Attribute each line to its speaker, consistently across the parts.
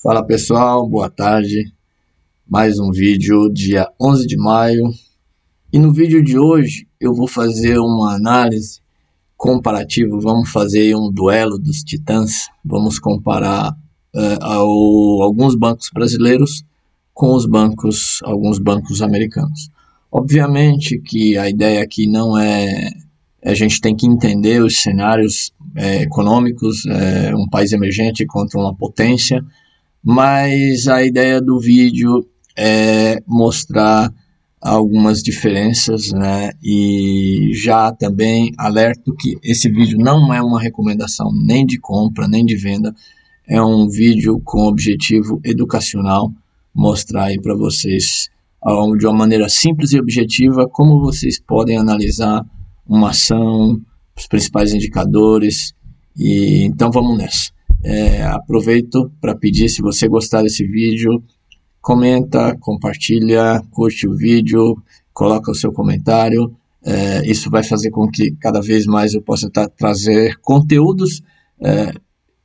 Speaker 1: Fala pessoal, boa tarde. Mais um vídeo, dia 11 de maio. E no vídeo de hoje eu vou fazer uma análise comparativa. Vamos fazer um duelo dos titãs. Vamos comparar alguns bancos brasileiros com alguns bancos americanos. Obviamente que a ideia aqui não é... A gente tem que entender os cenários econômicos, um país emergente contra uma potência, mas a ideia do vídeo é mostrar algumas diferenças, né? E já também alerto que esse vídeo não é uma recomendação nem de compra, nem de venda, é um vídeo com objetivo educacional, mostrar aí para vocês de uma maneira simples e objetiva como vocês podem analisar uma ação, os principais indicadores, e então vamos nessa. Aproveito para pedir, se você gostar desse vídeo, comenta, compartilha, curte o vídeo, coloca o seu comentário. Isso vai fazer com que cada vez mais eu possa trazer conteúdos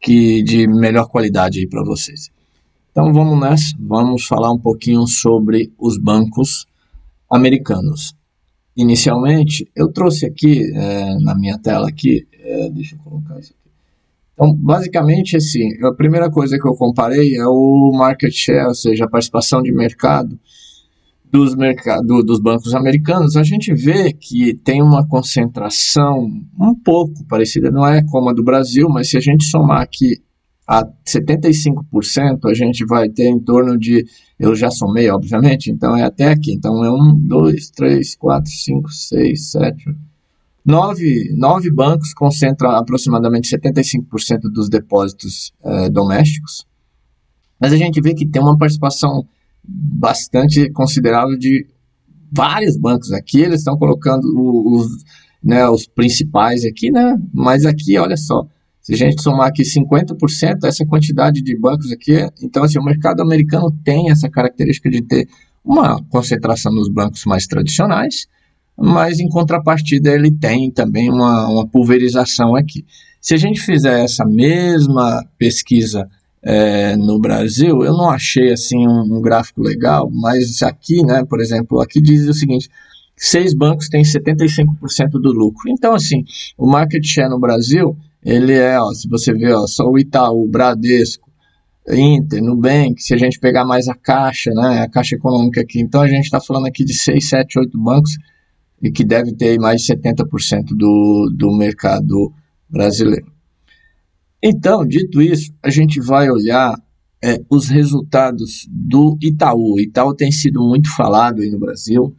Speaker 1: de melhor qualidade para vocês. Então vamos nessa, vamos falar um pouquinho sobre os bancos americanos. Inicialmente, eu trouxe aqui na minha tela aqui, deixa eu colocar isso aqui. Então, basicamente, assim, a primeira coisa que eu comparei é o market share, ou seja, a participação de mercado dos bancos americanos. A gente vê que tem uma concentração um pouco parecida, não é como a do Brasil, mas se a gente somar aqui a 75%, a gente vai ter em torno de, eu já somei, obviamente, então é até aqui. Então é 1, 2, 3, 4, 5, 6, 7, 9 bancos concentram aproximadamente 75% dos depósitos domésticos, mas a gente vê que tem uma participação bastante considerável de vários bancos aqui. Eles estão colocando os principais aqui, né? Mas aqui, olha só, se a gente somar aqui 50%, essa quantidade de bancos aqui, então assim, o mercado americano tem essa característica de ter uma concentração nos bancos mais tradicionais, mas em contrapartida ele tem também uma pulverização aqui. Se a gente fizer essa mesma pesquisa no Brasil, eu não achei assim um gráfico legal, mas aqui, né, por exemplo, aqui diz o seguinte: 6 bancos têm 75% do lucro. Então, assim, o market share no Brasil, ele se você ver, só o Itaú, o Bradesco, Inter, Nubank, se a gente pegar mais a Caixa, né, a Caixa Econômica aqui, então a gente está falando aqui de 6, 7, 8 bancos, e que deve ter mais de 70% do mercado brasileiro. Então, dito isso, a gente vai olhar os resultados do Itaú. O Itaú tem sido muito falado aí no Brasil,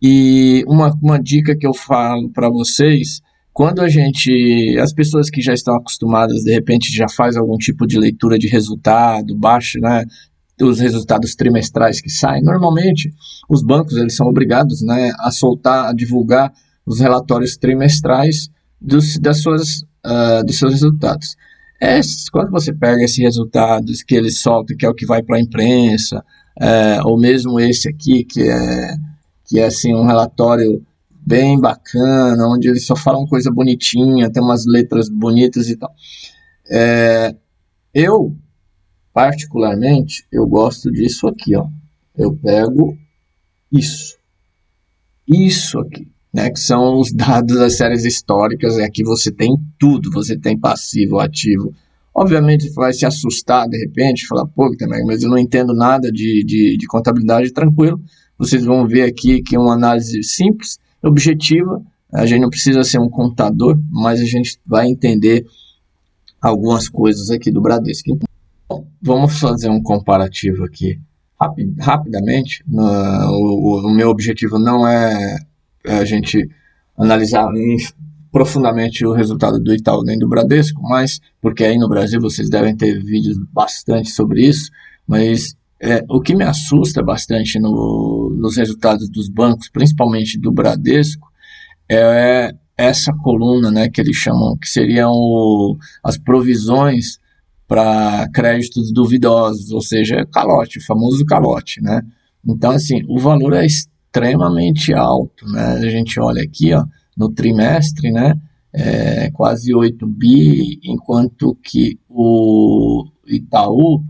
Speaker 1: e uma dica que eu falo para vocês: quando as pessoas que já estão acostumadas, de repente já faz algum tipo de leitura de resultado, baixa, né, os resultados trimestrais que saem, normalmente os bancos eles são obrigados, né, a divulgar os relatórios trimestrais dos seus resultados. Quando você pega esses resultados que eles soltam, que é o que vai para a imprensa, ou mesmo esse aqui, que é assim, um relatório bem bacana, onde eles só falam coisa bonitinha, tem umas letras bonitas e tal. Eu, particularmente, eu gosto disso aqui, ó. Eu pego isso aqui, né, que são os dados das séries históricas. Aqui você tem tudo, você tem passivo, ativo. Obviamente você vai se assustar de repente, falar, pô, mas eu não entendo nada de contabilidade. Tranquilo, vocês vão ver aqui que é uma análise simples, objetiva. A gente não precisa ser um contador, mas a gente vai entender algumas coisas aqui do Bradesco. Então, vamos fazer um comparativo aqui rapidamente. O meu objetivo não é a gente analisar profundamente o resultado do Itaú nem do Bradesco, mas porque aí no Brasil vocês devem ter vídeos bastante sobre isso, mas o que me assusta bastante nos resultados dos bancos, principalmente do Bradesco, é essa coluna, né, que eles chamam, que seriam as provisões para créditos duvidosos, ou seja, calote, o famoso calote, né? Então, assim, o valor é extremamente alto, né? A gente olha aqui, ó, no trimestre, né, quase 8 bi, enquanto que o Itaú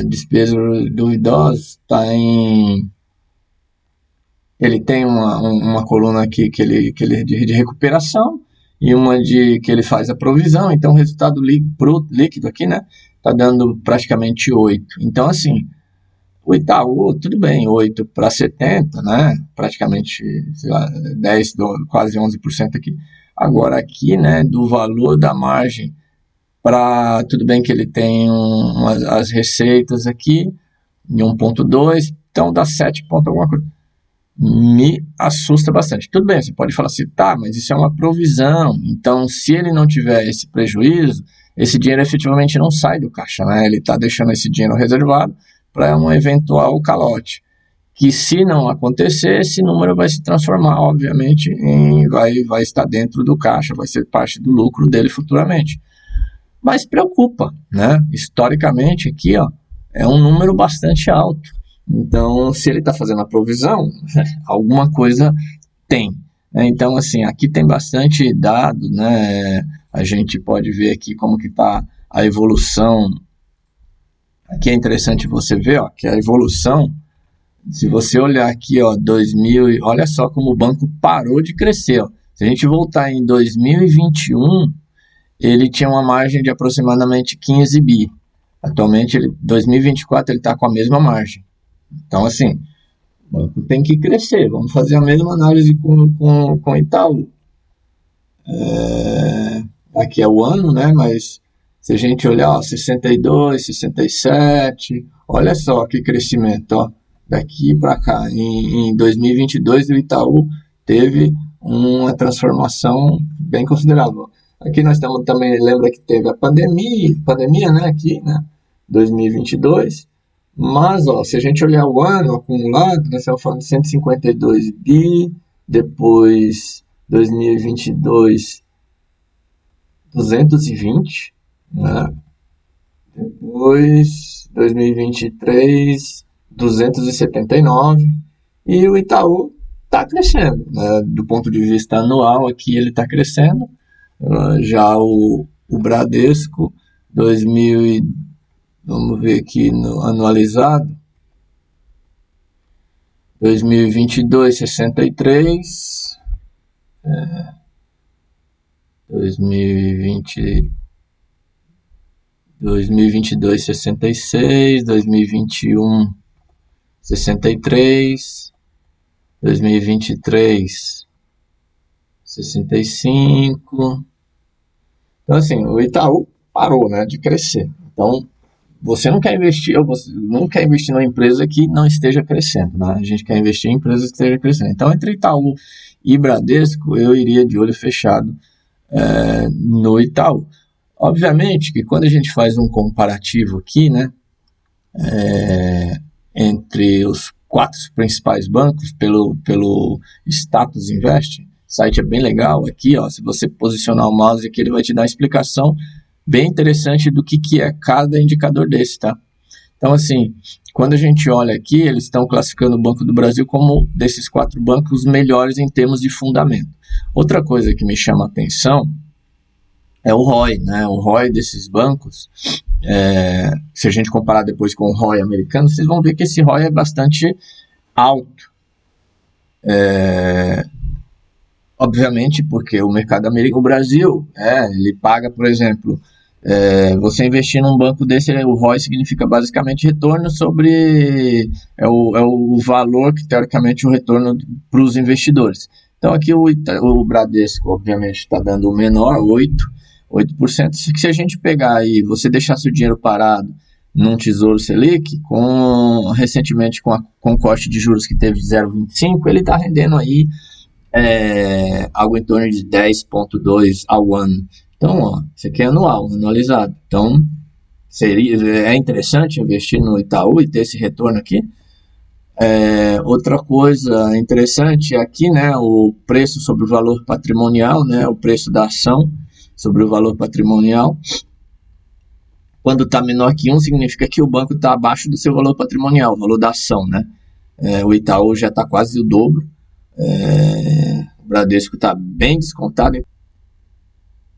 Speaker 1: Despesa duvidosa está em... Ele tem uma coluna aqui que ele de recuperação e uma que ele faz a provisão. Então o resultado líquido aqui, né, está dando praticamente 8. Então assim, o Itaú, tudo bem, 8 para 70, né, praticamente, sei lá, 10, quase 11% aqui. Agora aqui, né, do valor da margem para, tudo bem que ele tem as receitas aqui em 1.2, então dá 7 ponto alguma coisa. Me assusta bastante. Tudo bem, você pode falar assim, tá, mas isso é uma provisão, então se ele não tiver esse prejuízo, esse dinheiro efetivamente não sai do caixa, né? Ele está deixando esse dinheiro reservado para um eventual calote, que se não acontecer, esse número vai se transformar, obviamente, vai estar dentro do caixa, vai ser parte do lucro dele futuramente. Mas preocupa, né? Historicamente aqui, ó, é um número bastante alto. Então, se ele está fazendo a provisão, alguma coisa tem. Então, assim, aqui tem bastante dado, né? A gente pode ver aqui como que está a evolução. Aqui é interessante você ver, ó, que a evolução, se você olhar aqui, ó, 2000, olha só como o banco parou de crescer, ó. Se a gente voltar em 2021, ele tinha uma margem de aproximadamente 15 bi. Atualmente, 2024, ele está com a mesma margem. Então, assim, o banco tem que crescer. Vamos fazer a mesma análise com o Itaú. Aqui é o ano, né? Mas se a gente olhar, ó, 62, 67, olha só que crescimento, ó. Daqui para cá, em 2022, o Itaú teve uma transformação bem considerável. Aqui nós estamos também, lembra que teve a pandemia, né? Aqui, né? 2022. Mas, ó, se a gente olhar o ano acumulado, nós estamos falando de 152 bi, depois 2022, 220, né? Depois 2023, 279, e o Itaú está crescendo, né? Do ponto de vista anual aqui ele está crescendo. Já o Bradesco, 2000, vamos ver aqui no anualizado, 2022, 63, 2022, 66, 2021, 63, 2023, 65. Então, assim, o Itaú parou, né, de crescer. Então, você não quer investir, ou você não quer investir numa empresa que não esteja crescendo, né? A gente quer investir em empresas que estejam crescendo. Então, entre Itaú e Bradesco, eu iria de olho fechado no Itaú. Obviamente que quando a gente faz um comparativo aqui, né, entre os 4 principais bancos pelo Status Invest, o site é bem legal aqui, ó, se você posicionar o mouse aqui, ele vai te dar uma explicação bem interessante do que é cada indicador desse, tá? Então, assim, quando a gente olha aqui, eles estão classificando o Banco do Brasil como, desses 4 bancos, os melhores em termos de fundamento. Outra coisa que me chama a atenção é o ROI, né? O ROI desses bancos, se a gente comparar depois com o ROI americano, vocês vão ver que esse ROI é bastante alto. Obviamente, porque o mercado americano, o Brasil, ele paga, por exemplo, você investir num banco desse, o ROI significa basicamente retorno sobre o valor que teoricamente o retorno para os investidores. Então aqui o Bradesco obviamente está dando o menor, 8%. Se a gente pegar aí, você deixar seu dinheiro parado num Tesouro Selic, recentemente com o corte de juros que teve de 0,25, ele está rendendo aí algo em torno de 10,2 ao ano. Então, ó, isso aqui é anualizado. Então, é interessante investir no Itaú e ter esse retorno aqui. Outra coisa interessante aqui, né, o preço sobre o valor patrimonial, né, o preço da ação sobre o valor patrimonial. Quando está menor que 1, significa que o banco está abaixo do seu valor patrimonial, o valor da ação, né? O Itaú já está quase o dobro. O Bradesco está bem descontado.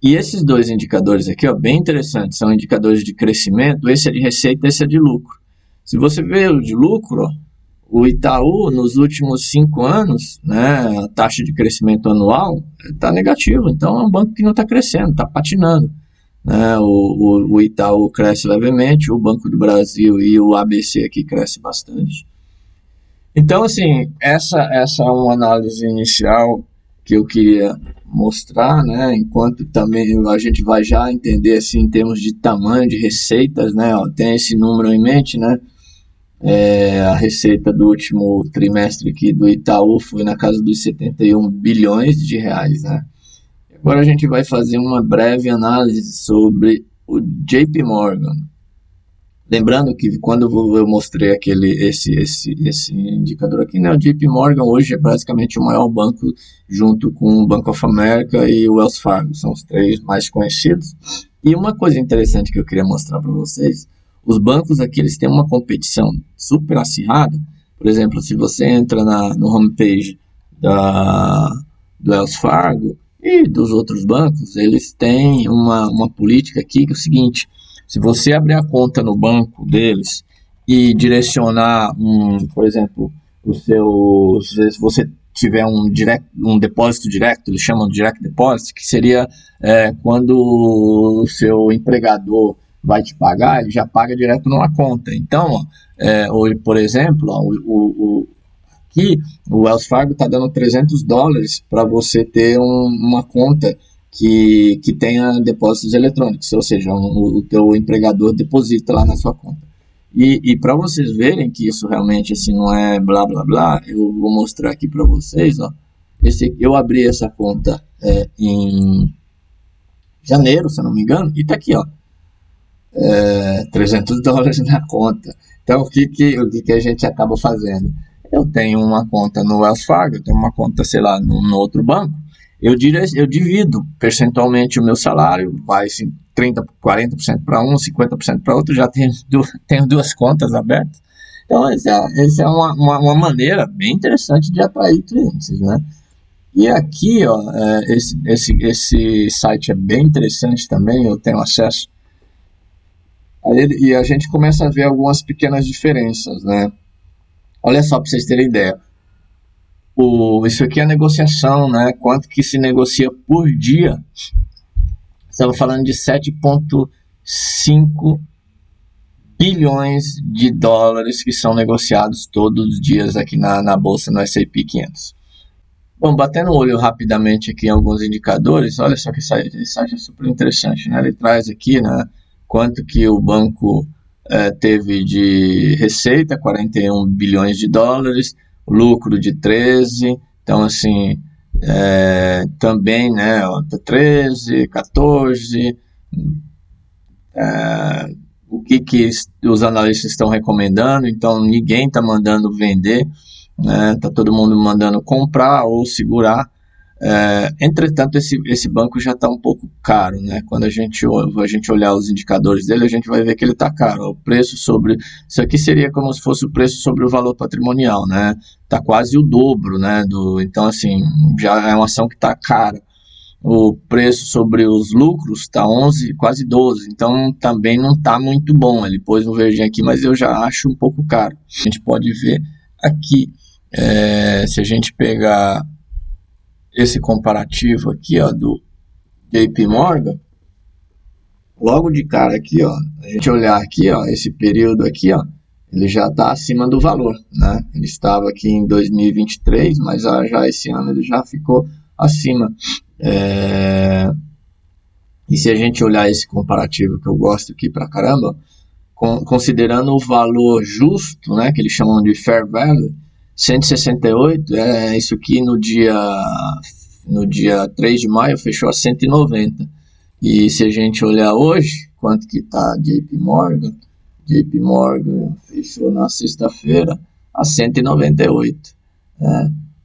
Speaker 1: E esses dois indicadores aqui, ó, bem interessantes, são indicadores de crescimento, esse é de receita, esse é de lucro. Se você vê o de lucro, ó, o Itaú, nos últimos 5 anos, né, a taxa de crescimento anual está negativa, então é um banco que não está crescendo, está patinando. Né? O Itaú cresce levemente, o Banco do Brasil e o ABC aqui cresce bastante. Então, assim, essa é uma análise inicial que eu queria mostrar, né? Enquanto também a gente vai já entender, assim, em termos de tamanho de receitas, né? Ó, tem esse número em mente, né? A receita do último trimestre aqui do Itaú foi na casa dos 71 bilhões de reais, né? Agora a gente vai fazer uma breve análise sobre o JP Morgan. Lembrando que quando eu mostrei esse indicador aqui, né, o JP Morgan hoje é basicamente o maior banco junto com o Bank of America e o Wells Fargo, são os três mais conhecidos. E uma coisa interessante que eu queria mostrar para vocês, os bancos aqui eles têm uma competição super acirrada. Por exemplo, se você entra no homepage do Wells Fargo e dos outros bancos, eles têm uma política aqui que é o seguinte: se você abrir a conta no banco deles e direcionar, por exemplo, se você tiver um depósito direto, eles chamam de direct deposit, que seria quando o seu empregador vai te pagar, ele já paga direto numa conta. Então, hoje, por exemplo, aqui o Wells Fargo está dando $300 para você ter uma conta que tenha depósitos eletrônicos, ou seja, o teu empregador deposita lá na sua conta. E para vocês verem que isso realmente assim não é blá blá blá, eu vou mostrar aqui para vocês, ó. Eu abri essa conta em janeiro, se eu não me engano, e tá aqui, ó, $300 na conta. Então o que a gente acaba fazendo? Eu tenho uma conta no Wells Fargo, eu tenho uma conta, sei lá, no outro banco. Eu divido percentualmente o meu salário, vai assim, 30%, 40% para um, 50% para outro, já tenho duas contas abertas. Então, essa é uma maneira bem interessante de atrair clientes, né? E aqui, ó, esse site é bem interessante também, eu tenho acesso a ele, e a gente começa a ver algumas pequenas diferenças, né? Olha só para vocês terem ideia. Isso aqui é a negociação, né? Quanto que se negocia por dia? Estamos falando de 7,5 bilhões de dólares que são negociados todos os dias aqui na bolsa, no S&P 500. Bom, batendo o olho rapidamente aqui em alguns indicadores, olha só que esse site é super interessante, né? Ele traz aqui, né, quanto que o banco teve de receita, 41 bilhões de dólares, lucro de 13, então assim, também, né, 13, 14, o que os analistas estão recomendando, então ninguém está mandando vender, né, tá todo mundo mandando comprar ou segurar. Entretanto, esse banco já está um pouco caro, né? Quando a gente olhar os indicadores dele, a gente vai ver que ele está caro. O preço sobre isso aqui seria como se fosse o preço sobre o valor patrimonial, né? Está quase o dobro, né? Então, assim, já é uma ação que está cara. O preço sobre os lucros está 11, quase 12, então também não está muito bom. Ele pôs um verdinho aqui, mas eu já acho um pouco caro. A gente pode ver aqui, se a gente pegar esse comparativo aqui, ó, do JP Morgan, logo de cara aqui, ó, a gente olhar aqui, ó, esse período aqui, ó, ele já está acima do valor, né? Ele estava aqui em 2023, mas já esse ano ele já ficou acima. E se a gente olhar esse comparativo que eu gosto aqui pra caramba, considerando o valor justo, né, que eles chamam de fair value, 168, isso aqui no dia 3 de maio fechou a 190. E se a gente olhar hoje, quanto que está JP Morgan? JP Morgan fechou na sexta-feira a 198.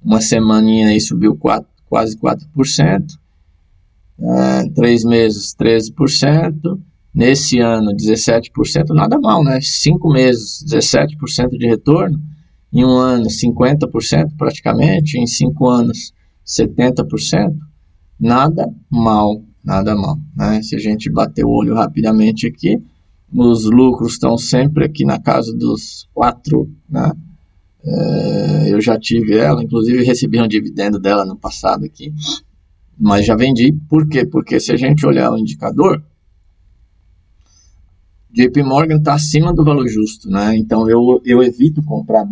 Speaker 1: Uma semaninha aí subiu quase 4%. 3 meses 13%. Nesse ano 17%, nada mal, né? 5 meses 17% de retorno. Em um ano 50% praticamente, em 5 anos 70%, nada mal. nada mal, né? Se a gente bater o olho rapidamente aqui, os lucros estão sempre aqui na casa dos 4, né? Eu já tive ela, inclusive recebi um dividendo dela no passado aqui, mas já vendi. Por quê? Porque se a gente olhar o indicador, JP Morgan está acima do valor justo, né? Então eu evito comprar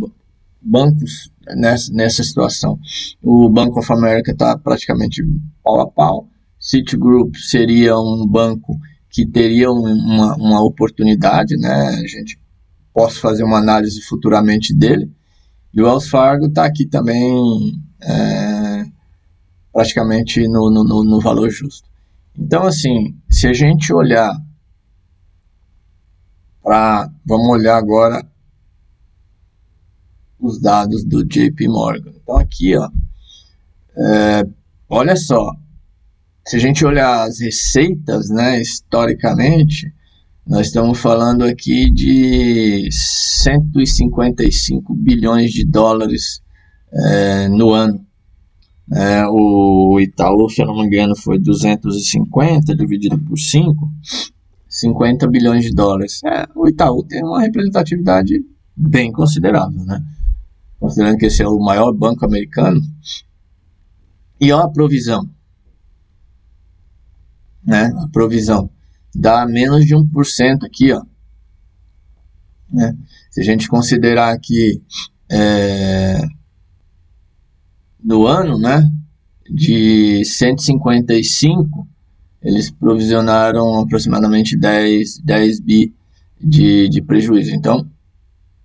Speaker 1: bancos nessa situação. O Bank of America está praticamente pau a pau. Citigroup seria um banco que teria uma oportunidade, né? A gente posso fazer uma análise futuramente dele. E o Wells Fargo está aqui também praticamente no valor justo. Então, assim, se a gente olhar vamos olhar agora os dados do JP Morgan. Então aqui, ó, olha só, se a gente olhar as receitas, né, historicamente, nós estamos falando aqui de 155 bilhões de dólares no ano. O Itaú, se eu não me engano, foi 250 dividido por 5, 50 bilhões de dólares. O Itaú tem uma representatividade bem considerável, né? Considerando que esse é o maior banco americano. E ó, a provisão, né? A provisão dá menos de 1% aqui, ó. Né? Se a gente considerar que no ano, né, de 155, eles provisionaram aproximadamente 10 bi de prejuízo. Então,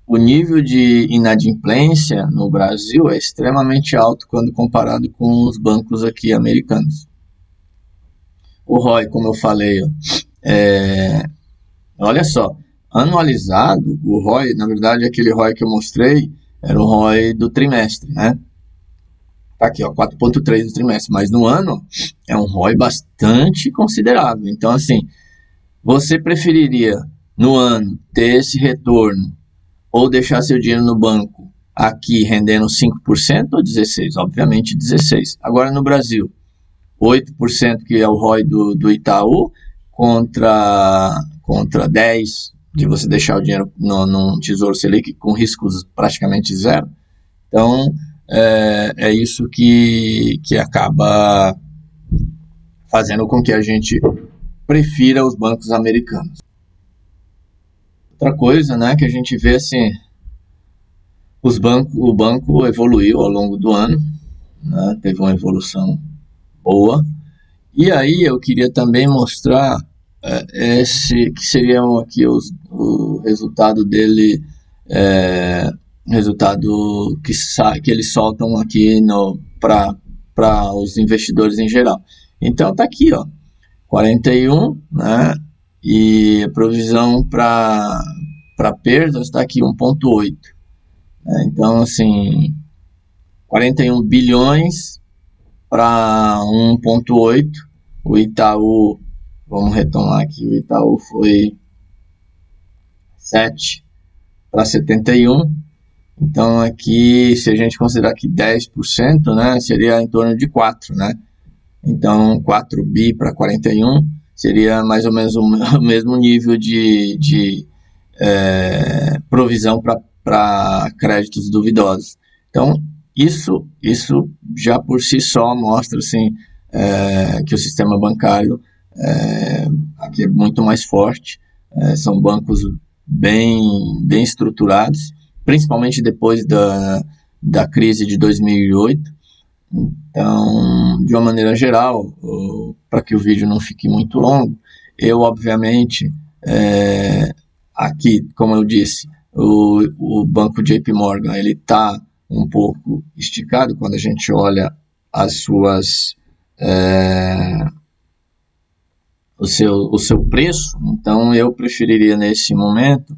Speaker 1: o nível de inadimplência no Brasil é extremamente alto quando comparado com os bancos aqui americanos. O ROI, como eu falei, olha só, anualizado, o ROI, na verdade, aquele ROI que eu mostrei era o ROI do trimestre, né? Tá aqui, ó, 4,3 do trimestre, mas no ano é um ROI bastante considerável. Então, assim, você preferiria no ano ter esse retorno ou deixar seu dinheiro no banco aqui rendendo 5% ou 16%? Obviamente 16%. Agora no Brasil, 8% que é o ROI do Itaú contra 10% de você deixar o dinheiro no Tesouro Selic com riscos praticamente zero. Então, é isso que acaba fazendo com que a gente prefira os bancos americanos. Outra coisa, né, que a gente vê assim, o banco evoluiu ao longo do ano, né, teve uma evolução boa. E aí eu queria também mostrar que seriam aqui o resultado dele, resultado que eles soltam aqui para os investidores em geral. Então tá aqui, ó, 41, né? E a provisão para perdas está aqui 1,8. Então, assim, 41 bilhões para 1,8. O Itaú, vamos retomar aqui, o Itaú foi 7 para 71. Então, aqui, se a gente considerar que 10%, né, seria em torno de 4, né? Então, 4 bi para 41 seria mais ou menos o mesmo nível de provisão para créditos duvidosos. Então, isso já por si só mostra assim, que o sistema bancário aqui é muito mais forte. São bancos bem estruturados, principalmente depois da crise de 2008. Então, de uma maneira geral, para que o vídeo não fique muito longo, eu obviamente, aqui, como eu disse, o banco JP Morgan, ele está um pouco esticado quando a gente olha as suas, o seu preço. Então, eu preferiria nesse momento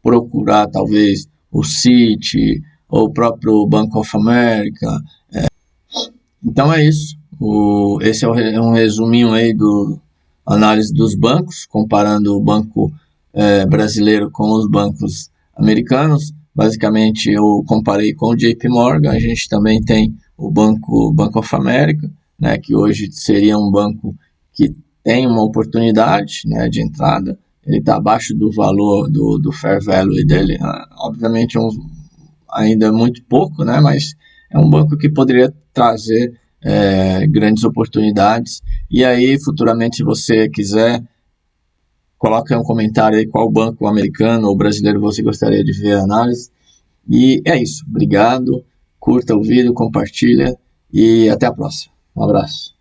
Speaker 1: procurar talvez o Citi ou o próprio Bank of America. Então é isso. Esse é um resuminho aí do análise dos bancos, comparando o banco brasileiro com os bancos americanos. Basicamente eu comparei com o JP Morgan. A gente também tem o Bank of America, né, que hoje seria um banco que tem uma oportunidade, né, de entrada. Ele está abaixo do valor do fair value dele, obviamente ainda muito pouco, né, mas é um banco que poderia trazer grandes oportunidades. E aí, futuramente, se você quiser, coloque um comentário aí qual banco americano ou brasileiro você gostaria de ver a análise. E é isso. Obrigado. Curta o vídeo, compartilha e até a próxima. Um abraço.